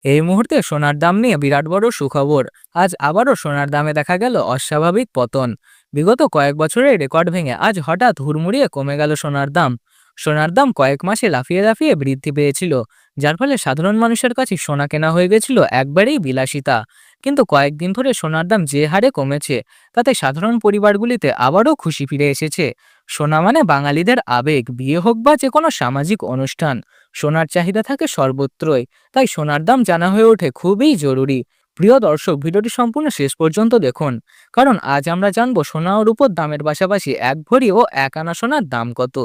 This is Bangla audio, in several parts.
এই মুহূর্তে সোনার দাম নিয়ে বিরাট বড় সুখবর। আজ আবারও সোনার দামে দেখা গেল অস্বাভাবিক পতন। বিগত কয়েক বছরের রেকর্ড ভেঙে আজ হঠাৎ হুড়মুড়িয়ে কমে গেল সোনার দাম। সোনার দাম কয়েক মাসে লাফিয়ে লাফিয়ে বৃদ্ধি পেয়েছিল, যার ফলে সাধারণ মানুষের কাছে সোনা কেনা হয়ে গেছিল একবারেই বিলাসিতা। কিন্তু কয়েকদিন ধরে সোনার দাম যে হারে কমেছে, তাতে সাধারণ পরিবারগুলিতে আবারও খুশি ফিরে এসেছে। সোনা মানে বাঙালিদের আবেগ, বিয়ে হোক বা যে কোনো সামাজিক অনুষ্ঠান, সোনার চাহিদা থাকে সর্বত্রই। তাই সোনার দাম জানা হয়ে ওঠে খুবই জরুরি। প্রিয় দর্শক, ভিডিওটি সম্পূর্ণ শেষ পর্যন্ত দেখুন, কারণ আজ আমরা জানবো সোনা ও রূপোর দামের পাশাপাশি এক ভরি ও এক আনা সোনার দাম কত।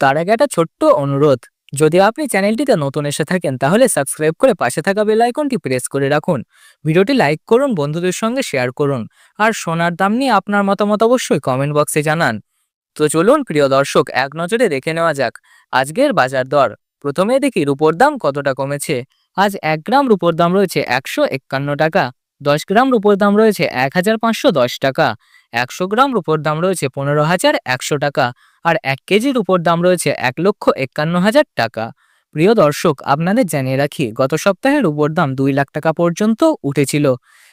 তার আগে একটা ছোট্ট অনুরোধ, যদি আপনি চ্যানেলটিতে নতুন এসে থাকেন তাহলে সাবস্ক্রাইব করে পাশে থাকা বেল আইকনটি প্রেস করে রাখুন। ভিডিওটি লাইক করুন, বন্ধুদের সঙ্গে শেয়ার করুন, আর সোনার দাম নিয়ে আপনার মতামত অবশ্যই কমেন্ট বক্সে জানান। তো চলুন প্রিয় দর্শক, এক নজরে দেখে নেওয়া যাক আজকের বাজার দর। প্রথমে দেখি রূপোর দাম কতটা কমেছে। আজ 1 গ্রাম রূপোর দাম রয়েছে 151 টাকা। 10 গ্রাম রূপোর দাম রয়েছে 1510 টাকা। 100 গ্রাম রূপোর দাম রয়েছে 15,100 টাকা। আর 1 কেজি রূপোর দাম রয়েছে 1,51,000 টাকা। প্রিয় দর্শক, আপনাদের জানিয়ে রাখি, গত সপ্তাহে রূপোর দাম 2 লাখ টাকা পর্যন্ত উঠেছিল।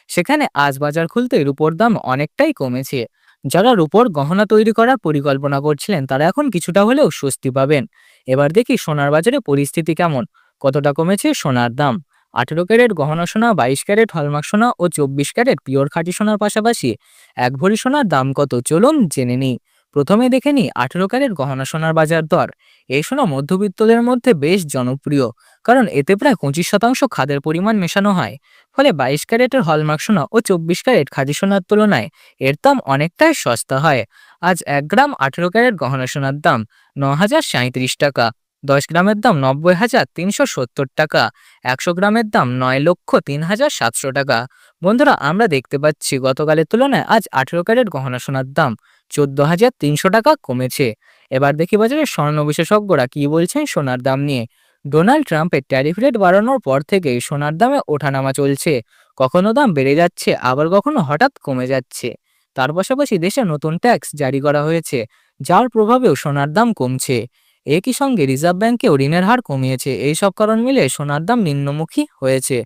সেখানে আজ বাজার খুলতে রূপোর দাম অনেকটাই কমেছে। যারা রূপোর গহনা তৈরি করার পরিকল্পনা করছিলেন তারা এখন কিছুটা হলেও স্বস্তি পাবেন। এবার দেখি সোনার বাজারে পরিস্থিতি কেমন, কতটা কমেছে সোনার দাম। 18 ক্যারেট গহনা সোনা, 22 ক্যারেট হলমার্ক সোনা ও 24 ক্যারেট পিওর খাঁটি সোনার পাশাপাশি এক ভরি সোনার দাম কত, চলুন জেনে নিই। প্রথমে দেখে নিই 18 ক্যারেট গহনা সোনার বাজার দর। এই সোনা মধ্যবিত্তদের মধ্যে বেশ জনপ্রিয়, কারণ এতে প্রায় 25% খাদের পরিমাণ মেশানো হয়। ফলে 22 ক্যারেটের হলমার্ক সোনা ও 24 ক্যারেট খাঁটি সোনার তুলনায় এর দাম অনেকটাই সস্তা হয়। আজ 1 গ্রাম 18 ক্যারেট গহনা সোনার দাম 9,037 টাকা। 10 গ্রামের দাম 90,370 টাকা। 100 গ্রামের দাম 9,03,700 টাকা। বন্ধুরা, আমরা দেখতে পাচ্ছি গতকালের তুলনায় আজ 18 ক্যারেট গহনা সোনার দাম 14,300 টাকা কমেছে। এবার দেখি বাজারে স্বর্ণ বিশেষজ্ঞরা কি বলছেন সোনার দাম নিয়ে। ডোনাল্ড ট্রাম্পের ট্যারিফ রেট বাড়ানোর পর থেকেই সোনার দামে ওঠানামা চলছে। কখনো দাম বেড়ে যাচ্ছে, আবার কখনো হঠাৎ কমে যাচ্ছে। তার পাশাপাশি দেশে নতুন ট্যাক্স জারি করা হয়েছে, যার প্রভাবেও সোনার দাম কমছে। একই সঙ্গে রিজার্ভ ব্যাংকেও ঋণের হার কমিয়েছে। এই সব কারণ মিলে সোনার দাম নিম্নমুখী হয়েছে।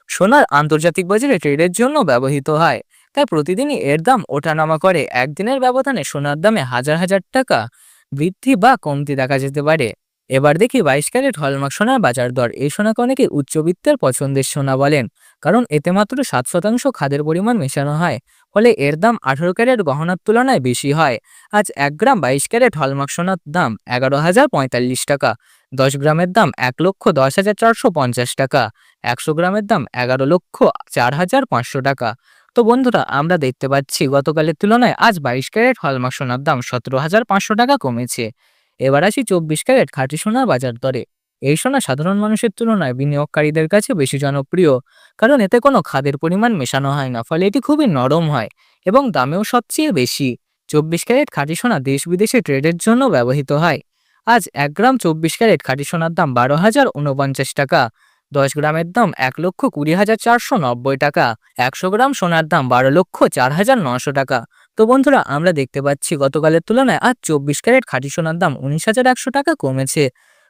সোনার আন্তর্জাতিক বাজারে ট্রেডের জন্য ব্যবহৃত হয়, তাই প্রতিদিনই এর দাম ওঠানামা করে। একদিনের ব্যবধানে সোনার দামে হাজার হাজার টাকা বৃদ্ধি বা কমতি দেখা যেতে পারে। এবার দেখি 22 ক্যারেট হলমার্ক সোনার বাজার দর। এই সোনাকে অনেকে উচ্চবিত্তের পছন্দের সোনা বলেন, কারণ এতে মাত্র 7% খাদের পরিমাণ মেশানো হয়। ফলে এর দাম 18 ক্যারেট গহনার তুলনায় বেশি হয়। আজ 1 গ্রাম 22 ক্যারেট হলমার্ক সোনার দাম 11,045 টাকা। 10 গ্রামের দাম 1,10,450 টাকা। 100 গ্রামের দাম 11,04,500 টাকা। তো বন্ধুরা, আমরা দেখতে পাচ্ছি গতকালের তুলনায় আজ 22 ক্যারেট হলমার্ক সোনার দাম 17,500 টাকা কমেছে। এবার আসি 24 ক্যারেট খাঁটি সোনার বাজার দরে। এই সোনা সাধারণ মানুষের তুলনায় বিনিয়োগকারীদের কাছে বেশি জনপ্রিয়, কারণ এতে কোনো খাদের পরিমাণ মেশানো হয় না। ফলে এটি খুবই নরম হয় এবং দামেও সবচেয়ে বেশি। 24 ক্যারেট খাঁটি সোনা দেশ বিদেশে ট্রেডের জন্য ব্যবহৃত হয়। আজ 1 গ্রাম 24 ক্যারেট খাঁটি সোনার দাম 12,049 টাকা। 10 গ্রামের দাম 1,20,490 টাকা। 100 গ্রাম সোনার দাম 12,04,900 টাকা। তো বন্ধুরা, আমরা দেখতে পাচ্ছি গতকালের তুলনায় আজ 24 ক্যারেট খাঁটি সোনার দাম 19,100 টাকা কমেছে।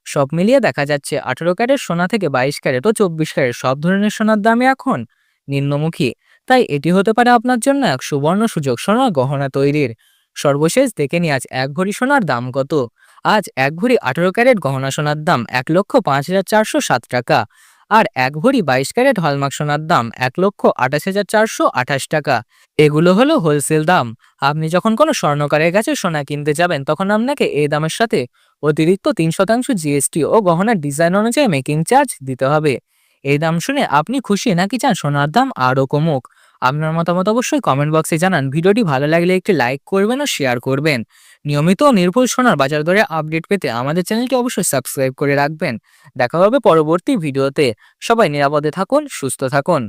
সব মিলিয়ে দেখা যাচ্ছে 18 ক্যারেট সোনা থেকে 22 ক্যারেট ও 24 ক্যারেট সব ধরনের সোনার দামে এখন নিম্নমুখী। তাই এটি হতে পারে আপনার জন্য এক সুবর্ণ সুযোগ সোনার গহনা তৈরির। সর্বশেষ দেখে নিই আজ এক ভরি সোনার দাম কত। আজ এক ভরি 18 ক্যারেট গহনা সোনার দাম 1,05,407 টাকা। আর এক ভরি 22 ক্যারেট হলমার্ক সোনার দাম 1,28,428 টাকা। এগুলো হলো হোলসেল দাম। আপনি যখন কোনো স্বর্ণকারের কাছে সোনা কিনতে যাবেন, তখন আপনাকে এই দামের সাথে অতিরিক্ত 3% জিএসটি ও গহনার ডিজাইন অনুযায়ী মেকিং চার্জ দিতে হবে। এই দাম শুনে আপনি খুশি, নাকি চান সোনার দাম আরও কমুক? আপনার মতামত অবশ্যই কমেন্ট বক্সে জানান। ভিডিওটি ভালো লাগলে একটি লাইক করবেন ও শেয়ার করবেন। নিয়মিত ও নির্ভুল সোনার বাজার দরে আপডেট পেতে আমাদের চ্যানেলটি অবশ্যই সাবস্ক্রাইব করে রাখবেন। দেখা হবে পরবর্তী ভিডিওতে। সবাই নিরাপদে থাকুন, সুস্থ থাকুন।